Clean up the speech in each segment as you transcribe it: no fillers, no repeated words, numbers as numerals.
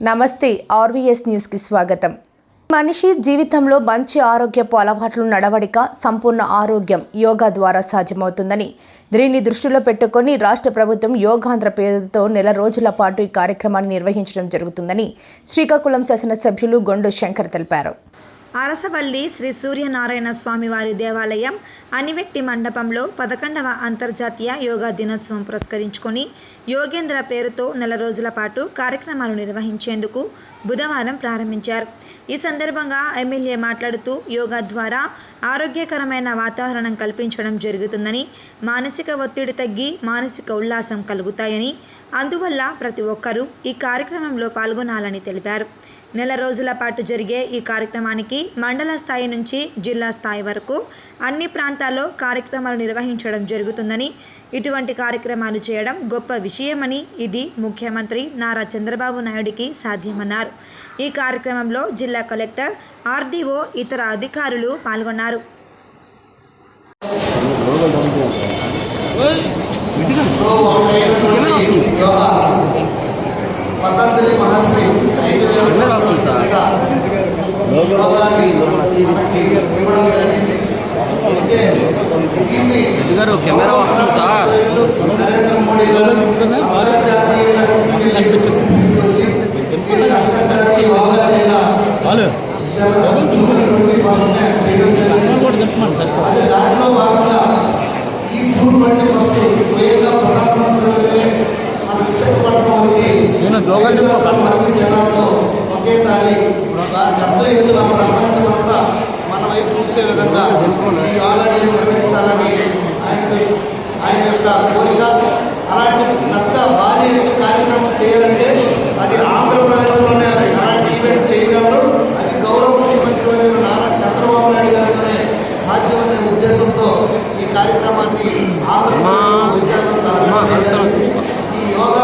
నమస్తే RVS news కి స్వాగతం. మనిషి జీవితంలో మంచి ఆరోగ్యపు అలవాట్లు నడవడిక సంపూర్ణ ఆరోగ్యం యోగా ద్వారా సాధ్యమవుతుందని దీనిని దృష్టిలో పెట్టుకొని రాష్ట్ర ప్రభుత్వం యోగాంధ్ర పేరుతో నెల రోజుల పాటు ఈ కార్యక్రమాన్ని నిర్వహించడం జరుగుతుందని శ్రీకాకుళం శాసనసభ్యులు గొండు శంకర్ తెలిపారు. అరసవల్లి శ్రీ సూర్యనారాయణ స్వామి వారి దేవాలయం అనివెట్టి మండపంలో 11వ అంతర్జాతీయ యోగా దినోత్సవం పురస్కరించుకొని యోగేంద్ర పేరుతో నెల రోజుల పాటు కార్యక్రమాలు నిర్వహించేందుకు బుధవారం ప్రారంభించారు. ఈ సందర్భంగా ఎమ్మెల్యే మాట్లాడుతూ యోగా ద్వారా ఆరోగ్యకరమైన వాతావరణం కల్పించడం జరుగుతుందని, మానసిక ఒత్తిడి తగ్గి మానసిక ఉల్లాసం కలుగుతాయని, అందువల్ల ప్రతి ఒక్కరూ ఈ కార్యక్రమంలో పాల్గొనాలని తెలిపారు. నెల రోజుల పాటు జరిగే ఈ కార్యక్రమానికి మండల స్థాయి నుంచి జిల్లా స్థాయి వరకు అన్ని ప్రాంతాల్లో కార్యక్రమాలు నిర్వహించడం జరుగుతుందని, ఇటువంటి కార్యక్రమాలు చేయడం గొప్ప విషయమని, ఇది ముఖ్యమంత్రి నారా చంద్రబాబు నాయుడికి సాధ్యమన్నారు. ఈ కార్యక్రమంలో జిల్లా కలెక్టర్, ఆర్డీఓ, ఇతర అధికారులు పాల్గొన్నారు. పతంజలి మహర్షి కెమెరా వస్తుంది సార్. నరేంద్ర మోడీ గారు దాంట్లో భాగంగా ఈ జూన్ 21 స్వయంగా ప్రధానమంత్రి మన విశాఖపట్నం వచ్చి జనాలతో ఒకేసారి పెద్ద ఎత్తున ప్రపంచమంతా మన వైపు చూసే విధంగా ఈ యోగాని నిర్వహించాలని ఆయన యొక్క కోరిక. అలాంటి పెద్ద భారీ ఎత్తు కార్యక్రమం చేయాలంటే అది ఆంధ్రప్రదేశ్లోనే అలాంటి ఈవెంట్ చేయగలరు. అది గౌరవ ముఖ్యమంత్రి వర్యులు నారా చంద్రబాబు నాయుడు గారితోనే సాధ్యమనే ఉద్దేశంతో ఈ కార్యక్రమాన్ని ఈ యోగా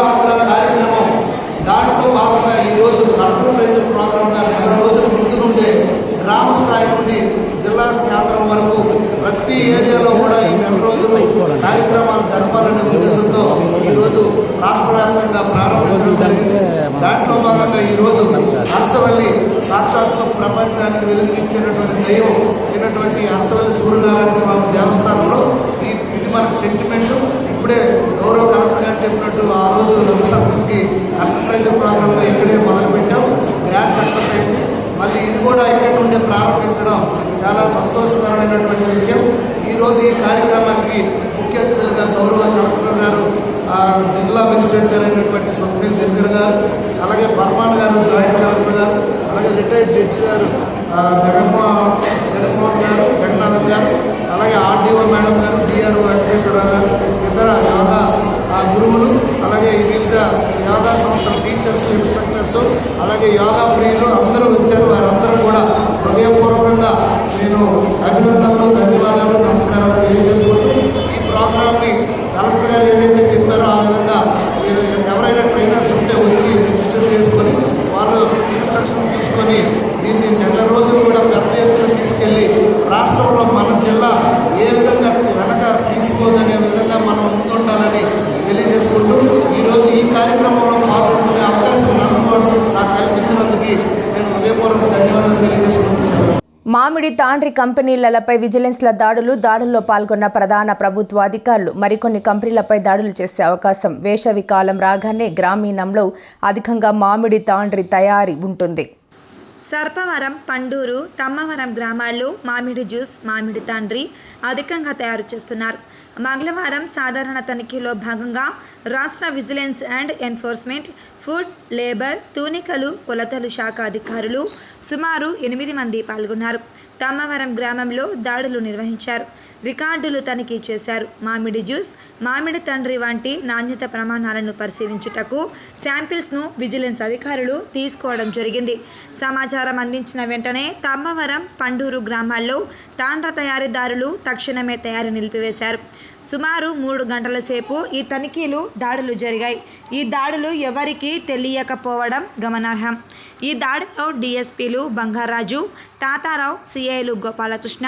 కార్యక్రమం దాంట్లో భాగంగా ఈరోజు కంప్యూటరైజ్ ప్రోగ్రామ్గా నెల రోజుల ముందు నుండే గ్రామ స్థాయి నుండి జిల్లా కేంద్రం వరకు ప్రతి ఏరియాలో కూడా ఈ నెల రోజులు కార్యక్రమాలు జరపాలనే ఉద్దేశంతో ఈరోజు రాష్ట్ర వ్యాప్తంగా ప్రారంభించడం జరిగింది. దాంట్లో భాగంగా ఈరోజు అరసవల్లి సాక్షాత్తు ప్రపంచానికి వెలిగించినటువంటి దైవం అయినటువంటి అరసవల్లి సూర్యనారాయణ స్వామి దేవస్థానంలో ఇది మనకు సెంటిమెంట్. ఇప్పుడే గౌరవ కలెక్టర్ గారు చెప్పినట్టు ఆ రోజు రంగసభకి కంప్యూటరైజ్ ప్రోగ్రామ్గా ఇక్కడే మొదలుపెట్టాం. గ్రాండ్ సక్సెస్ అయింది. మళ్ళీ ఇది కూడా ఇక్కడ నుండి ప్రారంభించడం చాలా సంతోషకరమైనటువంటి విషయం. ఈరోజు ఈ కార్యక్రమానికి ముఖ్య అతిథులుగా గౌరవ కలెక్టర్ గారు, జిల్లా మెజిస్ట్రేట్ గారు అయినటువంటి స్వప్నిల్ దిల్కర్ గారు, అలాగే పర్మాన్ గారు జాయింట్ కలెక్టర్ గారు, అలాగే రిటైర్డ్ జడ్జి గారు జగన్మోహన్ గారు, జగన్నాథన్ గారు, అలాగే ఆర్డీఓ మేడం గారు, డిఆర్ఓ వెంకటేశ్వరరావు గారు, ఇతర యోగా గురువులు, అలాగే వివిధ యోగా సంస్థల టీచర్స్, ఇన్స్ట్రక్టర్స్, అలాగే యోగా ప్రియులు అందరూ వచ్చారు. వారందరూ కూడా హృదయపూర్వకంగా నేను అభినందనలు, ధన్యవాదాలు, నమస్కారాలు తెలియజేసుకుంటూ ఈ ప్రోగ్రామ్ని కలెక్టర్ గారు ఏదైతే చెప్పారో ఆ విధంగా ఎవరైనా ట్రైనర్స్ ఉంటే వచ్చి రిజిస్టర్ చేసుకొని వాళ్ళు ఇన్స్ట్రక్షన్ తీసుకొని దీన్ని నెల రోజులు కూడా పెద్ద ఎత్తున తీసుకెళ్ళి రాష్ట్రంలో మన జిల్లా ఏ విధంగా వెనక తీసుకోదనే విధంగా మనం ముందుండాలని తెలియజేసుకుంటూ ఈరోజు ఈ కార్యక్రమంలో పాల్గొనే అవకాశం నాకు కల్పించినందుకు నేను హృదయపూర్వక ధన్యవాదాలు తెలియజేసుకుంటున్నాను. మామిడి తాండ్రి కంపెనీలపై విజిలెన్స్ల దాడుల్లో పాల్గొన్న ప్రధాన ప్రభుత్వ అధికారులు మరికొన్ని కంపెనీలపై దాడులు చేసే అవకాశం. వేసవి కాలం రాగానే గ్రామీణంలో అధికంగా మామిడి తాండ్రి తయారీ ఉంటుంది. సర్పవరం, పండూరు, తమ్మవరం గ్రామాల్లో మామిడి జ్యూస్, మామిడి తాండ్రి అధికంగా తయారు చేస్తున్నారు. మంగళవారం సాధారణ తనిఖీలో భాగంగా రాష్ట్ర vigilance and enforcement, food, labour, తూనికలు, కొలతలు శాఖ అధికారులు సుమారు 8 మంది పాల్గొన్నారు. తమ్మవరం గ్రామంలో దాడులు నిర్వహించారు. రికార్డులు తనిఖీ చేశారు. మామిడి జ్యూస్, మామిడి తండ్రి వంటి నాణ్యత ప్రమాణాలను పరిశీలించుటకు శాంపిల్స్ను విజిలెన్స్ అధికారులు తీసుకోవడం జరిగింది. సమాచారం అందించిన వెంటనే తమ్మవరం, పండూరు గ్రామాల్లో తాండ్ర తయారీదారులు తక్షణమే తయారీ నిలిపివేశారు. సుమారు 3 గంటల సేపు ఈ దాడులు జరిగాయి. ఈ దాడులు ఎవరికీ తెలియకపోవడం గమనార్హం. ఈ దాడిలో డీఎస్పీలు బంగారాజు, తాతారావు, సిఐలు గోపాలకృష్ణ,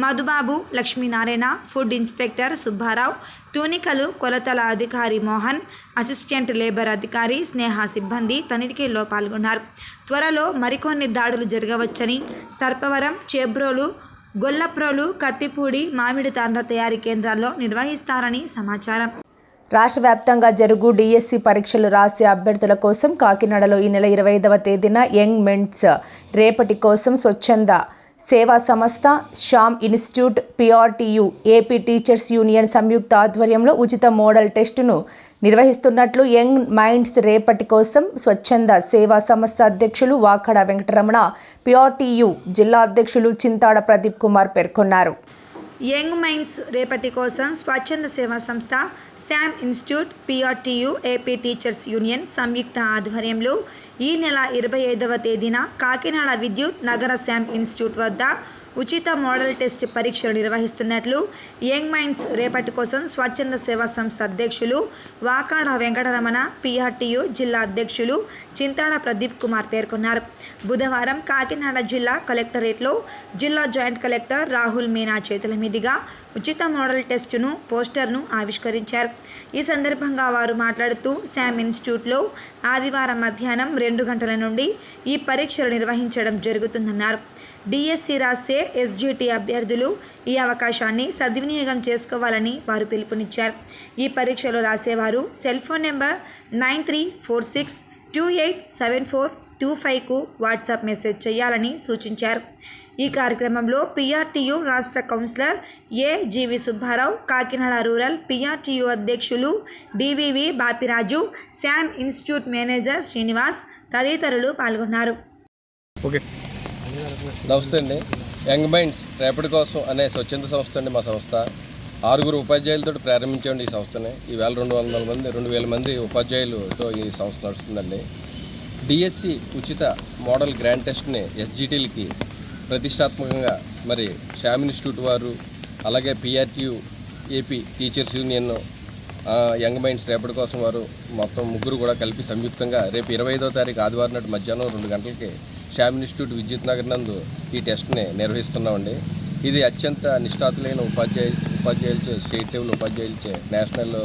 మధుబాబు, లక్ష్మీనారాయణ, ఫుడ్ ఇన్స్పెక్టర్ సుబ్బారావు, తూనికలు కొలతల అధికారి మోహన్, అసిస్టెంట్ లేబర్ అధికారి స్నేహ సిబ్బంది తనిఖీల్లో పాల్గొన్నారు. త్వరలో మరికొన్ని దాడులు జరగవచ్చని సర్పవరం, చేబ్రోలు, గొల్లప్రోలు, కత్తిపూడి, మామిడి తాండ్ర తయారీ కేంద్రాల్లో నిర్వహిస్తారని సమాచారం. రాష్ట్ర వ్యాప్తంగా జరుగు డిఎస్సి పరీక్షలు రాసే అభ్యర్థుల కోసం కాకినాడలో ఈ నెల 25వ తేదీన యంగ్ మెంట్స్ రేపటి కోసం స్వచ్ఛంద సేవా సంస్థ, Shyam institute, PRTU, AP teachers union సంయుక్త ఆధ్వర్యంలో ఉచిత మోడల్ టెస్టును నిర్వహిస్తున్నట్లు యంగ్ మైండ్స్ రేపటి కోసం స్వచ్ఛంద సేవా సంస్థ అధ్యక్షులు వాకడ వెంకటరమణ, పిఆర్టీయు జిల్లా అధ్యక్షులు చింతాడ ప్రదీప్ కుమార్ పేర్కొన్నారు. యంగ్ మైండ్స్ రేపటి కోసం స్వచ్ఛంద సేవా సంస్థ, Shyam institute, PRTU, AP teachers union సంయుక్త ఆధ్వర్యంలో ఈ నెల 25వ తేదీన కాకినాడ విద్యుత్ నగర శ్యామ్ ఇన్స్టిట్యూట్ వద్ద ఉచిత మోడల్ టెస్ట్ పరీక్షలు నిర్వహిస్తున్నట్లు యంగ్ మైండ్స్ రేపటి కోసం స్వచ్ఛంద సేవా సంస్థ అధ్యక్షులు వాకాడ వెంకటరమణ, పిఆర్టీయు జిల్లా అధ్యక్షులు చింతాడ ప్రదీప్ కుమార్ పేర్కొన్నారు. బుధవారం కాకినాడ జిల్లా కలెక్టరేట్లో జిల్లా జాయింట్ కలెక్టర్ రాహుల్ మీనా చేతుల మీదుగా ఉచిత మోడల్ టెస్టును పోస్టర్ను ఆవిష్కరించారు. ఈ సందర్భంగా వారు మాట్లాడుతూ శ్యామ్ ఇన్స్టిట్యూట్లో ఆదివారం మధ్యాహ్నం 2 గంటల నుండి ఈ పరీక్షలు నిర్వహించడం జరుగుతుందన్నారు. డిఎస్సి రాసే ఎస్జిటి అభ్యర్థులు ఈ అవకాశాన్ని సద్వినియోగం చేసుకోవాలని వారు పిలుపునిచ్చారు. ఈ పరీక్షలు రాసేవారు సెల్ ఫోన్ నెంబర్ 9346287425కు వాట్సాప్ మెసేజ్ చేయాలని సూచించారు. ఈ కార్యక్రమంలో పిఆర్టీయు రాష్ట్ర councillor GV Subbarao, Kakinada rural PRTU అధ్యక్షులు DVV Bapiraju, Shyam institute manager Srinivas తదితరులు పాల్గొన్నారు. నమస్తే అండి. యంగ్ మైండ్స్ రేపటి కోసం అనే స్వచ్ఛంద సంస్థ అండి. మా సంస్థ 6 ఉపాధ్యాయులతో ప్రారంభించండి. ఈ సంస్థని ఈవేళ 2,000 మంది ఉపాధ్యాయులతో ఈ సంస్థ నడుస్తుందండి. డిఎస్సి ఉచిత మోడల్ గ్రాండ్ టెస్ట్ని ఎస్జిటీలకి ప్రతిష్టాత్మకంగా మరి శ్యామ్ ఇన్స్టిట్యూట్ వారు, అలాగే PRTU, AP teachers union, young minds రేపటి కోసం వారు మొత్తం ముగ్గురు కూడా కలిపి సంయుక్తంగా రేపు 25వ తారీఖు ఆదివారం నాడు మధ్యాహ్నం 2 గంటలకి శ్యామ్ ఇన్స్టిట్యూట్ విద్యుత్ నగర్ నందు ఈ టెస్ట్ని నిర్వహిస్తున్నామండి. ఇది అత్యంత నిష్ఠాతులైన ఉపాధ్యాయులచే, స్టేట్ లెవెల్ ఉపాధ్యాయులచే, నేషనల్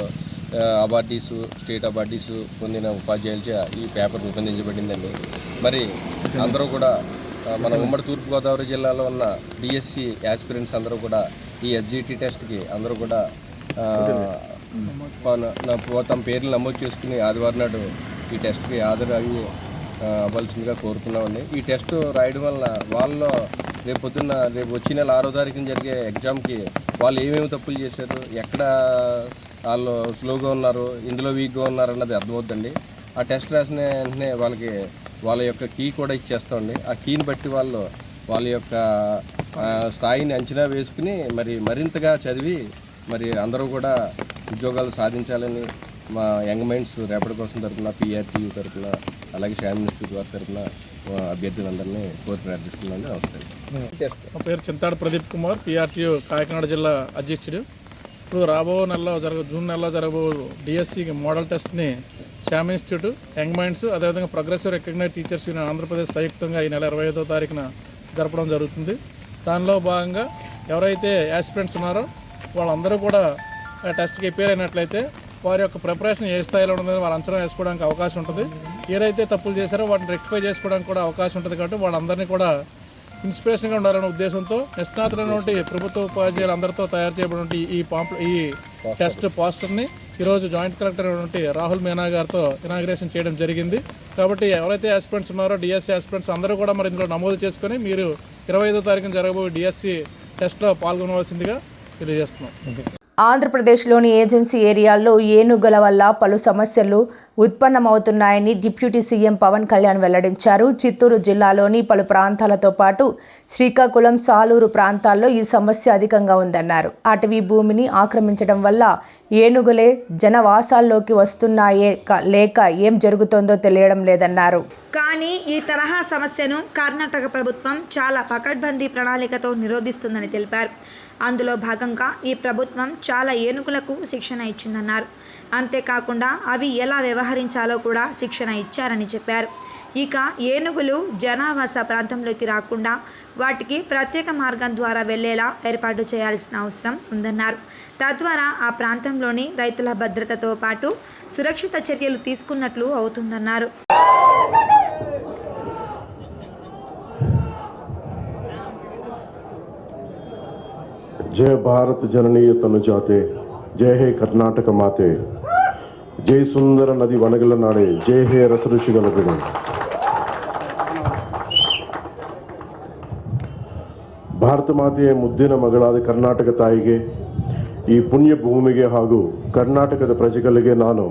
అవార్డీసు, స్టేట్ అవార్డీసు పొందిన ఉపాధ్యాయులచే ఈ పేపర్ రూపొందించబడిందండి. మరి అందరూ కూడా మన ఉమ్మడి తూర్పుగోదావరి జిల్లాలో ఉన్న డిఎస్సి యాస్పిరెంట్స్ అందరూ కూడా ఈ ఎస్జిటి టెస్ట్కి అందరూ కూడా తమ పేర్లు నమోదు చేసుకుని ఆదివారం నాడు ఈ టెస్ట్కి హాజరయ్యి అవ్వాల్సిందిగా కోరుతున్నామండి. ఈ టెస్ట్ రాయడం వల్ల వాళ్ళలో రేపు వచ్చే నెల 6వ తారీఖున జరిగే ఎగ్జామ్కి వాళ్ళు ఏమేమి తప్పులు చేశారు, ఎక్కడ వాళ్ళు స్లోగా ఉన్నారు, ఇందులో వీక్గా ఉన్నారు అన్నది అర్థమవుతుందండి. ఆ టెస్ట్ రాసిన వెంటనే వాళ్ళకి వాళ్ళ యొక్క కీ కూడా ఇచ్చేస్తామండి. ఆ కీని బట్టి వాళ్ళ యొక్క స్థాయిని అంచనా వేసుకుని మరింతగా చదివి అందరూ కూడా ఉద్యోగాలు సాధించాలని మా యంగ్ మైండ్స్ రేపటి కోసం తరఫున, పిఆర్టీయూ తరఫున, అలాగే శ్యామ్ ఇన్స్టిట్యూట్ వారి తరఫున అభ్యర్థులందరినీ కోరి ప్రార్థిస్తున్నాను. నమస్తే. నా పేరు చింతాడ ప్రదీప్ కుమార్, పిఆర్టీయూ కాకినాడ జిల్లా అధ్యక్షుడు. ఇప్పుడు జూన్ నెలలో జరగబో డిఎస్సి మోడల్ టెస్ట్ని శ్యామ్ ఇన్స్టిట్యూట్, యంగ్ మైండ్స్, అదేవిధంగా progressive recognised teachers union Andhra Pradesh సంయుక్తంగా ఈ నెల 25వ తారీఖున జరపడం జరుగుతుంది. దానిలో భాగంగా ఎవరైతే యాస్పిరెంట్స్ ఉన్నారో వాళ్ళందరూ కూడా టెస్ట్కి ప్రిపేర్ అయినట్లయితే వారి యొక్క ప్రిపరేషన్ ఏ స్థాయిలో ఉంటుందని వారు అంచనా వేసుకోవడానికి అవకాశం ఉంటుంది. ఏదైతే తప్పులు చేశారో వాటిని రెక్టిఫై చేసుకోవడానికి కూడా అవకాశం ఉంటుంది. కాబట్టి వాళ్ళందరినీ కూడా ఇన్స్పిరేషన్గా ఉండాలనే ఉద్దేశంతో నిష్ణాతులైనటువంటి ప్రభుత్వ ఉపాధ్యాయులు అందరితో తయారు చేయబడినటువంటి ఈ టెస్ట్ పోస్టర్ని ఈరోజు జాయింట్ కలెక్టర్ అయినటువంటి రాహుల్ మీనా గారితో ఇనాగ్రేషన్ చేయడం జరిగింది. కాబట్టి ఎవరైతే ఆస్పిరెంట్స్ ఉన్నారో డిఎస్సి ఆస్పిరెంట్స్ అందరూ కూడా ఇందులో నమోదు చేసుకొని మీరు 25వ తారీఖున జరగబోయే డిఎస్సి టెస్ట్లో పాల్గొనవలసిందిగా తెలియజేస్తున్నాం. ఆంధ్రప్రదేశ్లోని ఏజెన్సీ ఏరియాల్లో ఏనుగుల వల్ల పలు సమస్యలు ఉత్పన్నమవుతున్నాయని డిప్యూటీ సీఎం పవన్ కళ్యాణ్ వెల్లడించారు. చిత్తూరు జిల్లాలోని పలు ప్రాంతాలతో పాటు శ్రీకాకుళం, సాలూరు ప్రాంతాల్లో ఈ సమస్య అధికంగా ఉందన్నారు. అటవీ భూమిని ఆక్రమించడం వల్ల ఏనుగులే జనవాసాల్లోకి వస్తున్నాయే లేక ఏం జరుగుతోందో తెలియడం లేదన్నారు. కానీ ఈ తరహా సమస్యను కర్ణాటక ప్రభుత్వం చాలా పకడ్బందీ ప్రణాళికతో నిరోధిస్తుందని తెలిపారు. అందులో భాగంగా ఈ ప్రభుత్వం చాలా ఏనుగులకు శిక్షణ ఇచ్చిందన్నారు. అంతేకాకుండా అవి ఎలా వ్యవహరించాలో కూడా శిక్షణ ఇచ్చారని చెప్పారు. ఇక ఏనుగులు జనావాస ప్రాంతంలోకి రాకుండా వాటికి ప్రత్యేక మార్గం ద్వారా వెళ్లేలా ఏర్పాటు చేయాల్సిన అవసరం ఉందన్నారు. తద్వారా ఆ ప్రాంతంలోని రైతుల భద్రతతో పాటు సురక్షిత చర్యలు తీసుకున్నట్లు అవుతుందన్నారు. जय भारत जननी तनु जाते, जय हे कर्नाटक माते, जय सुंदर नदी वनगल नाडे, जय हे रस ऋषिगल बिडे. ಭಾರತ ಮಾತೆಯ ಮುದ್ದಿನ ಮಗಳಾದ ಕರ್ನಾಟಕ ತಾಯಿಗೆ, ಈ ಪುಣ್ಯ ಭೂಮಿಗೆ ಹಾಗೂ ಕರ್ನಾಟಕದ ಪ್ರಜೆಗಳಿಗೆ ನಾನು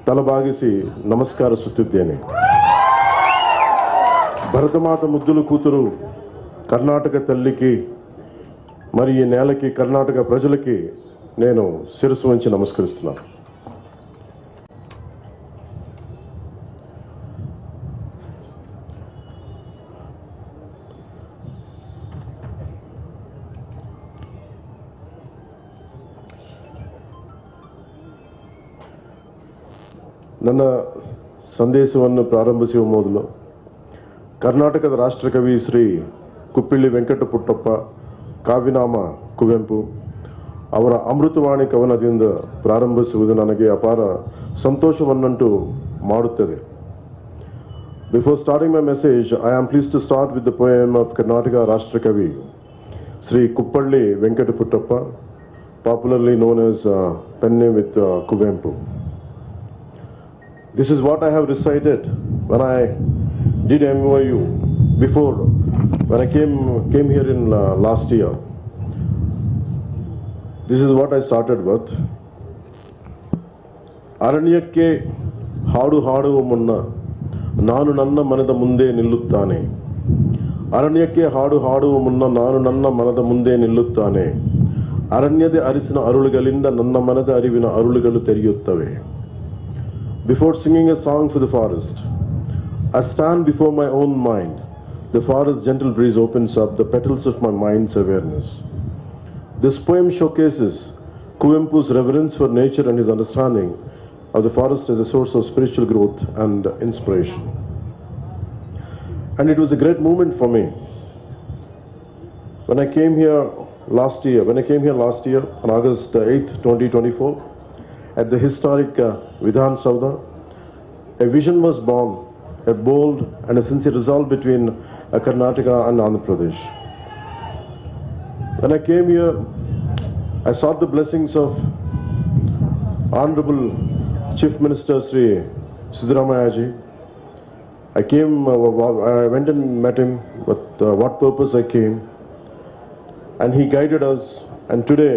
ತಲೆಬಾಗಿಸಿ ನಮಸ್ಕರಿಸುತ್ತಿದ್ದೇನೆ. భరతమాత ముద్దుల కూతురు కర్ణాటక తల్లికి మరి ఈ నేలకి కర్ణాటక ప్రజలకి నేను శిరస్సు వంచి నమస్కరిస్తున్నాను. ನನ್ನ ಸಂದೇಶವನ್ನು ಪ್ರಾರಂಭಿಸುವ ಮೊದಲು ಕರ್ನಾಟಕದ ರಾಷ್ಟ್ರಕವಿ ಶ್ರೀ ಕುಪ್ಪಿಳ್ಳಿ ವೆಂಕಟ ಪುಟ್ಟಪ್ಪ ಕಾವ್ಯನಾಮ ಕುವೆಂಪು ಅವರ ಅಮೃತವಾಣಿ ಕವನದಿಂದ ಪ್ರಾರಂಭಿಸುವುದು ನನಗೆ ಅಪಾರ ಸಂತೋಷವನ್ನುಂಟು ಮಾಡುತ್ತದೆ. Before starting my message, I am pleased to start with the poem of Karnataka Rashtrakavi Sri Kuppalli Venkata Puttappa, popularly known as pen name with Kuvempu. This is what I have recited when I did MYU before, when I came here in last year. This is what I started with. ಅರಣ್ಯಕ್ಕೆ ಹಾಡು ಹಾಡುವ ಮುನ್ನ ನಾನು ನನ್ನ ಮನದ ಮುಂದೆ ನಿಲ್ಲುತ್ತಾನೆ. ಅರಣ್ಯಕ್ಕೆ ಹಾಡು ಹಾಡುವ ಮುನ್ನ ನಾನು ನನ್ನ ಮನದ ಮುಂದೆ ನಿಲ್ಲುತ್ತಾನೆ. ಅರಣ್ಯದ ಅರಿಸಿನ ಅರುಳುಗಳಿಂದ ನನ್ನ ಮನದ ಅರಿವಿನ ಅರುಳುಗಳು ತೆರೆಯುತ್ತವೆ. Before singing a song for the forest, I stand before my own mind. The forest gentle breeze opens up the petals of my mind's awareness. This poem showcases Kuvempu's reverence for nature and his understanding of the forest as a source of spiritual growth and inspiration. And it was a great moment for me when I came here last year on August 8th, 2024, at the historic Vidhan Saudha. A vision was born, a bold and a sincere resolve between Karnataka and Andhra Pradesh. When I came here, I sought the blessings of Honorable Chief Minister Sri Siddaramaiah ji. I went and met him with what purpose I came, and he guided us, and today,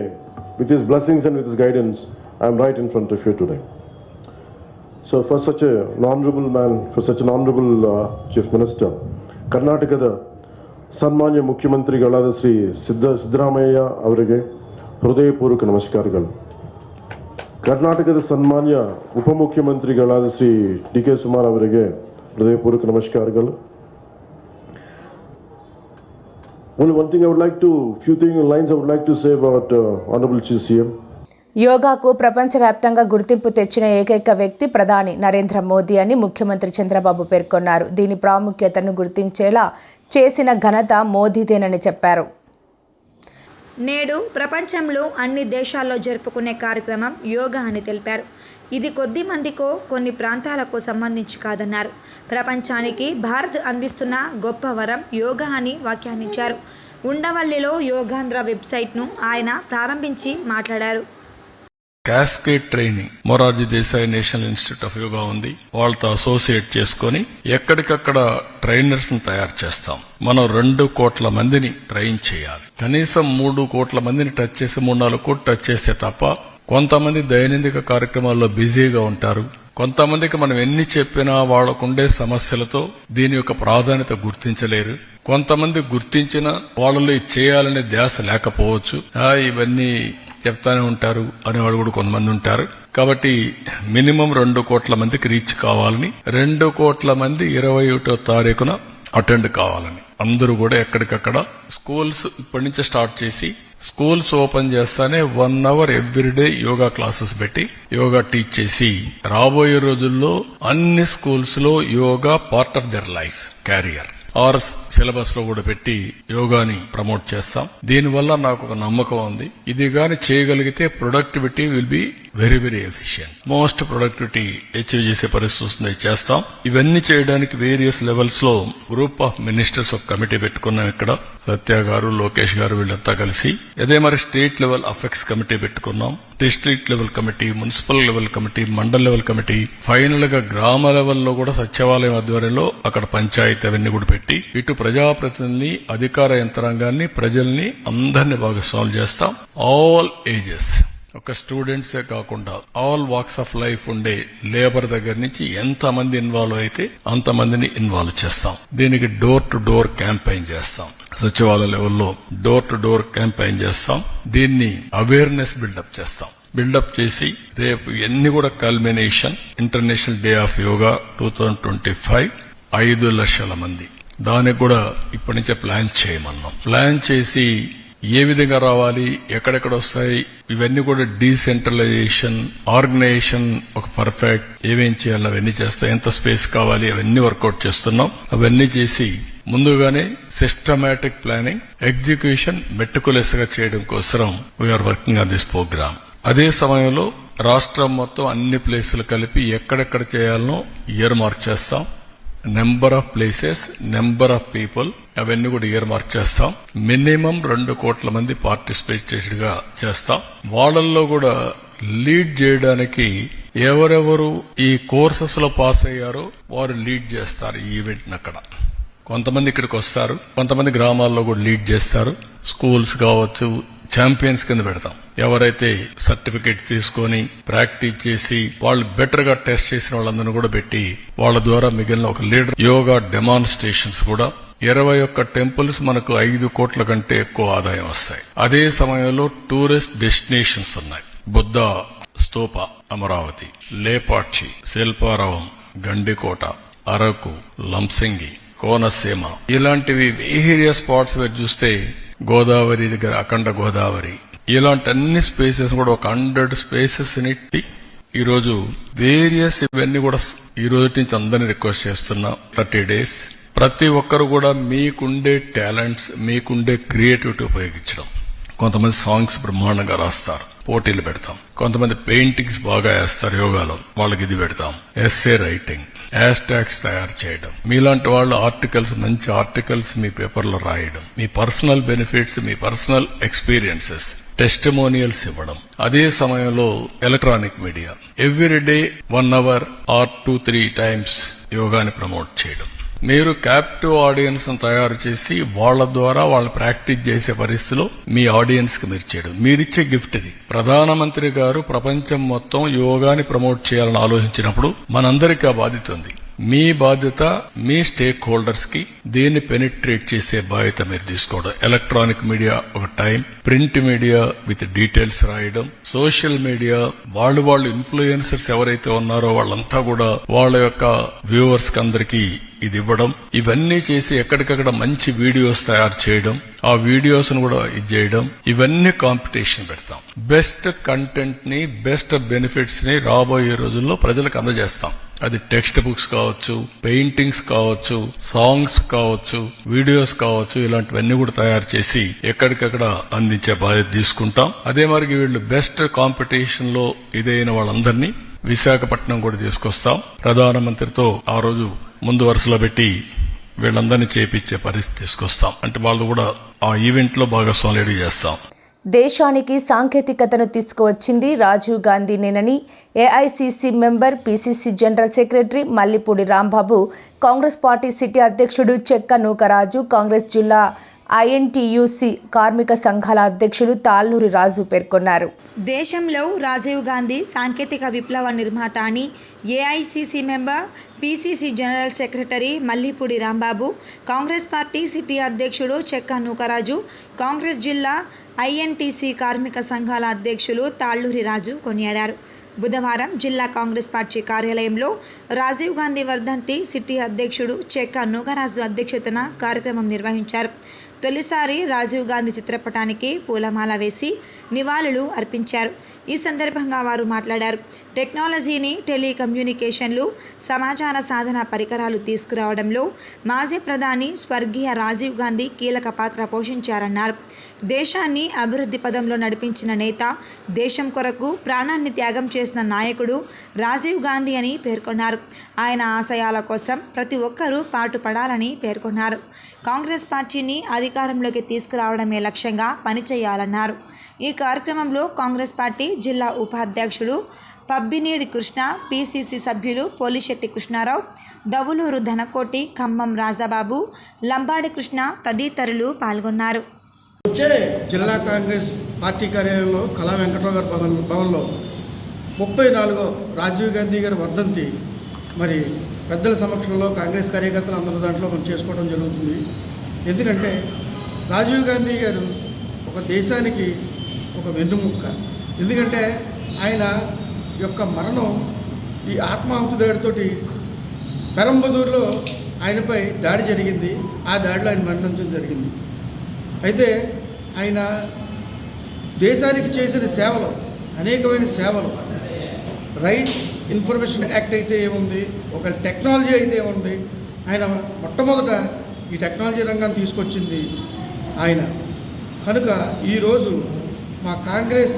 with his blessings and with his guidance, I am right in front of you today. So for such an honorable man, for such an honorable Chief Minister, ಕರ್ನಾಟಕದ ಸನ್ಮಾನ್ಯ ಮುಖ್ಯಮಂತ್ರಿಗಳಾದ ಶ್ರೀ ಸಿದ್ದರಾಮಯ್ಯ ಅವರಿಗೆ ಹೃದಯಪೂರ್ವಕ ನಮಸ್ಕಾರಗಳು. ಕರ್ನಾಟಕದ ಸನ್ಮಾನ್ಯ ಉಪಮುಖ್ಯಮಂತ್ರಿಗಳಾದ ಶ್ರೀ ಡಿ.ಕೆ. ಸುಮಾರ್ ಅವರಿಗೆ ಹೃದಯಪೂರ್ವಕ ನಮಸ್ಕಾರಗಳು. Only one thing I would like to, lines I would like to say about Honorable Chief CM. యోగాకు ప్రపంచవ్యాప్తంగా గుర్తింపు తెచ్చిన ఏకైక వ్యక్తి ప్రధాని నరేంద్ర మోదీ అని ముఖ్యమంత్రి చంద్రబాబు పేర్కొన్నారు. దీని ప్రాముఖ్యతను గుర్తించేలా చేసిన ఘనత మోదీదేనని చెప్పారు. నేడు ప్రపంచంలో అన్ని దేశాల్లో జరుపుకునే కార్యక్రమం యోగా అని తెలిపారు. ఇది కొద్ది మందికో కొన్ని ప్రాంతాలకు సంబంధించి కాదన్నారు. ప్రపంచానికి భారత్ అందిస్తున్న గొప్ప వరం యోగా అని వ్యాఖ్యానించారు. ఉండవల్లిలో యోగాంధ్ర వెబ్సైట్ను ఆయన ప్రారంభించి మాట్లాడారు. Cascade training Morarji Desai national institute of yoga ఉంది. వాళ్ళతో అసోసియేట్ చేసుకుని ఎక్కడికక్కడ ట్రైనర్స్ ని తయారు చేస్తాం. మనం 2 కోట్ల మందిని ట్రైన్ చేయాలి. కనీసం 3 కోట్ల మందిని టచ్ చేసి 3-4 కోట్లు టచ్ చేస్తే తప్ప కొంతమంది దైనందిక కార్యక్రమాల్లో బిజీగా ఉంటారు. కొంతమందికి మనం ఎన్ని చెప్పినా వాళ్లకుండే సమస్యలతో దీని యొక్క ప్రాధాన్యత గుర్తించలేరు. కొంతమంది గుర్తించిన వాళ్ళలో చేయాలనే ధ్యాస లేకపోవచ్చు. ఇవన్నీ చెప్తానే ఉంటారు అనేవాళ్ళు కూడా కొంతమంది ఉంటారు. కాబట్టి మినిమం 2 కోట్ల మందికి రీచ్ కావాలని, 2 కోట్ల మంది 21వ తారీఖున అటెండ్ కావాలని అందరూ కూడా ఎక్కడికక్కడ స్కూల్స్ ఇప్పటి నుంచే స్టార్ట్ చేసి స్కూల్స్ ఓపెన్ చేస్తానే 1 hour ఎవ్రీడే యోగా క్లాసెస్ పెట్టి యోగా టీచ్ చేసి రాబోయే రోజుల్లో అన్ని స్కూల్స్ లో yoga part of their life career or syllabus లో కూడా పెట్టి యోగాని ప్రమోట్ చేస్తాం. దీనివల్ల నాకు ఒక నమ్మకం ఉంది, ఇది గాని చేయగలిగితే productivity will be very very efficient. Most productivity achieve చేసే పరిస్థితి వస్తుంది, చేస్తాం. ఇవన్నీ చేయడానికి వేరియస్ లెవెల్స్ లో గ్రూప్ ఆఫ్ మినిస్టర్స్ ఒక కమిటీ పెట్టుకున్నాం. ఇక్కడ సత్య గారు, లోకేష్ గారు వీళ్ళంతా కలిసి అదే మరి స్టేట్ లెవెల్ అఫెక్ట్స్ కమిటీ పెట్టుకున్నాం. District level committee, municipal level committee, mandal level committee, final గా గ్రామ లెవెల్లో కూడా సచివాలయం ఆధ్వర్యంలో అక్కడ పంచాయతీ అవన్నీ కూడా పెట్టి ఇటు ప్రజాప్రతినిధుల్ని, అధికార యంత్రాంగాన్ని, ప్రజల్ని అందరినీ భాగస్వాములు చేస్తాం. ఆల్ ఏజెస్, ఒక స్టూడెంట్సే కాకుండా ఆల్ వాక్స్ ఆఫ్ లైఫ్ ఉండే లేబర్ దగ్గర నుంచి ఎంతమంది ఇన్వాల్వ్ అయితే అంతమందిని ఇన్వాల్వ్ చేస్తాం. దీనికి డోర్ టు డోర్ క్యాంపెయిన్ చేస్తాం. సచివాలయ లెవెల్లో డోర్ టు డోర్ క్యాంపెయిన్ చేస్తాం. దీన్ని అవేర్నెస్ బిల్డప్ చేస్తాం. బిల్డప్ చేసి రేపు ఎన్ని కూడా culmination international day of yoga 2025 5 లక్షల మంది. దానికి కూడా ఇప్పటి నుంచే ప్లాన్ చేయమన్నాం. ప్లాన్ చేసి ఏ విధంగా రావాలి, ఎక్కడెక్కడ వస్తాయి, ఇవన్నీ కూడా డీసెంట్రలైజేషన్, ఆర్గనైజేషన్ ఒక పర్ఫెక్ట్ ఏమేం చేయాలి అవన్నీ చేస్తాయి, ఎంత స్పేస్ కావాలి అవన్నీ వర్కౌట్ చేస్తున్నాం. అవన్నీ చేసి ముందుగానే సిస్టమాటిక్ ప్లానింగ్, ఎగ్జిక్యూషన్ మెటికులస్ గా చేయడం కోసం we are working on this program. అదే సమయంలో రాష్ట్రం మొత్తం అన్ని ప్లేసులు కలిపి ఎక్కడెక్కడ చేయాలనో ఇయర్ మార్క్ చేస్తాం. Number of places, number of people అవన్నీ కూడా ఇయర్ మార్క్ చేస్తాం. మినిమం 2 కోట్ల మంది పార్టిసిపేటెడ్ గా చేస్తాం. వాళ్ళల్లో కూడా లీడ్ చేయడానికి ఎవరెవరు ఈ కోర్సెస్ లో పాస్ అయ్యారో వారు లీడ్ చేస్తారు ఈ ఈవెంట్. అక్కడ కొంతమంది ఇక్కడికి వస్తారు, కొంతమంది గ్రామాల్లో కూడా లీడ్ చేస్తారు. స్కూల్స్ కావచ్చు, ఛాంపియన్స్ కింద పెడతాం. ఎవరైతే సర్టిఫికేట్ తీసుకొని ప్రాక్టీస్ చేసి వాళ్ళు బెటర్ గా టెస్ట్ చేసిన వాళ్ళందరినీ కూడా పెట్టి వాళ్ళ ద్వారా మిగిలిన ఒక లీడర్ యోగా డెమాన్స్ట్రేషన్స్ కూడా 21 టెంపుల్స్ మనకు 5 కోట్ల కంటే ఎక్కువ ఆదాయం వస్తాయి. అదే సమయంలో టూరిస్ట్ డెస్టినేషన్స్ ఉన్నాయి. బుద్ధ స్తూప అమరావతి, లేపాక్షి, శిల్పారావం, గండికోట, అరకు, లంసింగి, కోనసీమ ఇలాంటివి వేరియస్ స్పాట్స్ మీరు చూస్తే గోదావరి దగ్గర అఖండ గోదావరి ఇలాంటి అన్ని స్పేసెస్ కూడా ఒక 100 స్పేసెస్ ని ఈరోజు వేరియస్ ఇవన్నీ కూడా ఈ రోజు నుంచి అందరినీ రిక్వెస్ట్ చేస్తున్నా. 30 days ప్రతి ఒక్కరు కూడా మీకుండే టాలెంట్స్, మీకుండే క్రియేటివిటీ ఉపయోగించడం. కొంతమంది సాంగ్స్ బ్రహ్మాండంగా రాస్తారు, పోటీలు పెడతాం. కొంతమంది పెయింటింగ్స్ బాగా వేస్తారు యోగాలో, వాళ్ళకి ఇది పెడతాం. ఎస్సే రైటింగ్, హ్యాష్ ట్యాగ్స్ తయారు చేయడం, మీలాంటి వాళ్ళు ఆర్టికల్స్, మంచి ఆర్టికల్స్ మీ పేపర్లో రాయడం, మీ పర్సనల్ బెనిఫిట్స్, మీ పర్సనల్ ఎక్స్పీరియన్సెస్, టెస్టిమోనియల్స్ ఇవ్వడం. అదే సమయంలో electronic media everyday 1 hour or 2-3 times యోగాని ప్రమోట్ చేయడం. మీరు క్యాప్టివ్ ఆడియన్స్ తయారు చేసి వాళ్ళ ద్వారా వాళ్ళు ప్రాక్టీస్ చేసే పరిస్థితిలో మీ ఆడియన్స్ కి మీరు చేయడం. మీరిచ్చే గిఫ్ట్ ఇది. ప్రధానమంత్రి గారు ప్రపంచం మొత్తం యోగాని ప్రమోట్ చేయాలని ఆలోచించినప్పుడు మనందరికీ ఆ బాధ్యత ఉంది. మీ బాధ్యత మీ స్టేక్ హోల్డర్స్ కి దీన్ని పెనిట్రేట్ చేసే బాధ్యత మీరు తీసుకోవడం. ఎలక్ట్రానిక్ మీడియా ఒక time, print media with details రాయడం, సోషల్ మీడియా వాళ్ళు ఇన్ఫ్లుయెన్సర్స్ ఎవరైతే ఉన్నారో వాళ్ళంతా కూడా వాళ్ళ యొక్క వ్యూవర్స్ కి అందరికీ ఇది ఇవ్వడం. ఇవన్నీ చేసి ఎక్కడికక్కడ మంచి వీడియోస్ తయారు చేయడం, ఆ వీడియోస్ ను కూడా ఇది చేయడం. ఇవన్నీ కాంపిటీషన్ పెడతాం. బెస్ట్ కంటెంట్ ని, బెస్ట్ బెనిఫిట్స్ ని రాబోయే రోజుల్లో ప్రజలకు అందజేస్తాం. అది టెక్స్ట్ బుక్స్ కావచ్చు, పెయింటింగ్స్ కావచ్చు, సాంగ్స్ కావచ్చు, వీడియోస్ కావచ్చు, ఇలాంటివన్నీ కూడా తయారు చేసి ఎక్కడికక్కడ అందించే బాధ్యత తీసుకుంటాం. అదే మరి వీళ్ళు బెస్ట్ కాంపిటీషన్ లో ఇదైన వాళ్ళందరినీ విశాఖపట్నం కూడా తీసుకొస్తాం. ప్రధానమంత్రితో ఆ రోజు ముందు వరుసలో పెట్టి వీళ్ళందరినీ చేపించే పరిస్థితి తీసుకొస్తాం. అంటే వాళ్ళు కూడా ఆ ఈవెంట్ లో భాగస్వామ్యం చేస్తాం. దేశానికి సాంకేతికతను తీసుకువచ్చింది రాజీవ్ గాంధీనేనని AICC member, PCC general secretary Mallipudi Rambabu, Congress party city అధ్యక్షుడు చెక్క నూకరాజు, కాంగ్రెస్ జిల్లా ఐఎన్టీయూసీ కార్మిక సంఘాల అధ్యక్షులు తాళ్లూరి రాజు పేర్కొన్నారు. దేశంలో రాజీవ్ గాంధీ సాంకేతిక విప్లవ నిర్మాత అని AICC member, PCC general secretary Mallipudi Rambabu, Congress party city అధ్యక్షుడు చెక్క నూకరాజు, కాంగ్రెస్ జిల్లా ఐఎన్టీసీ కార్మిక సంఘాల అధ్యక్షులు తాళ్లూరి రాజు కొనియాడారు. బుధవారం జిల్లా కాంగ్రెస్ పార్టీ కార్యాలయంలో రాజీవ్ గాంధీ వర్ధంతి సిటీ అధ్యక్షుడు చెక్క నూకరాజు అధ్యక్షతన కార్యక్రమం నిర్వహించారు. తొలిసారి రాజీవ్ గాంధీ చిత్రపటానికి పూలమాల వేసి నివాళులు అర్పించారు. ఈ సందర్భంగా వారు మాట్లాడారు. టెక్నాలజీని, టెలికమ్యూనికేషన్లు, సమాచార సాధన పరికరాలు తీసుకురావడంలో మాజీ ప్రధాని స్వర్గీయ రాజీవ్ గాంధీ కీలక పాత్ర పోషించారన్నారు. దేశాన్ని అభివృద్ధి పదంలో నడిపించిన నేత, దేశం కొరకు ప్రాణాన్ని త్యాగం చేసిన నాయకుడు రాజీవ్ గాంధీ అని పేర్కొన్నారు. ఆయన ఆశయాల కోసం ప్రతి ఒక్కరూ పాటుపడాలని పేర్కొన్నారు. కాంగ్రెస్ పార్టీని అధికారంలోకి తీసుకురావడమే లక్ష్యంగా పనిచేయాలన్నారు. ఈ కార్యక్రమంలో కాంగ్రెస్ పార్టీ జిల్లా ఉపాధ్యక్షుడు పబ్బినేడి కృష్ణ, పిసిసి సభ్యులు పోలిశెట్టి కృష్ణారావు, దవులూరు ధనకోటి, ఖమ్మం రాజాబాబు, లంబాడి కృష్ణ తదితరులు పాల్గొన్నారు. వచ్చే జిల్లా కాంగ్రెస్ పార్టీ కార్యాలయంలో కళా వెంకటరావు గారి భవన్లో 34వ రాజీవ్ గాంధీ గారి వర్ధంతి మరి పెద్దల సమక్షంలో కాంగ్రెస్ కార్యకర్తలు అందరూ దాంట్లో మనం చేసుకోవడం జరుగుతుంది. ఎందుకంటే రాజీవ్ గాంధీ గారు ఒక దేశానికి ఒక వెన్నుముక్క. ఎందుకంటే ఆయన యొక్క మరణం ఈ ఆత్మాహుతి దాడితోటి పెరంబదూరులో ఆయనపై దాడి జరిగింది. ఆ దాడిలో ఆయన మరణించడం జరిగింది. అయితే ఆయన దేశానికి చేసిన సేవలు, అనేకమైన సేవలు, రైట్ ఇన్ఫర్మేషన్ యాక్ట్ అయితే ఏముంది, ఒక టెక్నాలజీ అయితే ఏముంది, ఆయన మొట్టమొదట ఈ టెక్నాలజీ రంగాన్ని తీసుకొచ్చింది ఆయన. కనుక ఈరోజు మా కాంగ్రెస్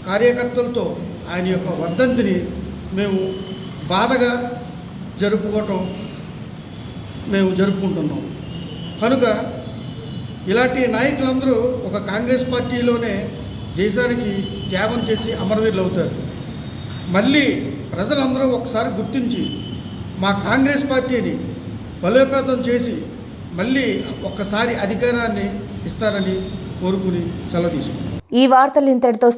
కార్యకర్తలతో ఆయన యొక్క వర్ధంతిని మేము బాధగా జరుపుకుంటున్నాం. కనుక ఇలాంటి నాయకులందరూ ఒక కాంగ్రెస్ పార్టీలోనే దేశానికి త్యాగం చేసి అమరవీరులు అవుతారు. మళ్ళీ ప్రజలందరూ ఒకసారి గుర్తించి మా కాంగ్రెస్ పార్టీని బలోపేతం చేసి మళ్ళీ ఒక్కసారి అధికారాన్ని ఇస్తారని కోరుకుని సెలవు తీసుకుంటాం. ఈ వార్తలు ఇంతటితో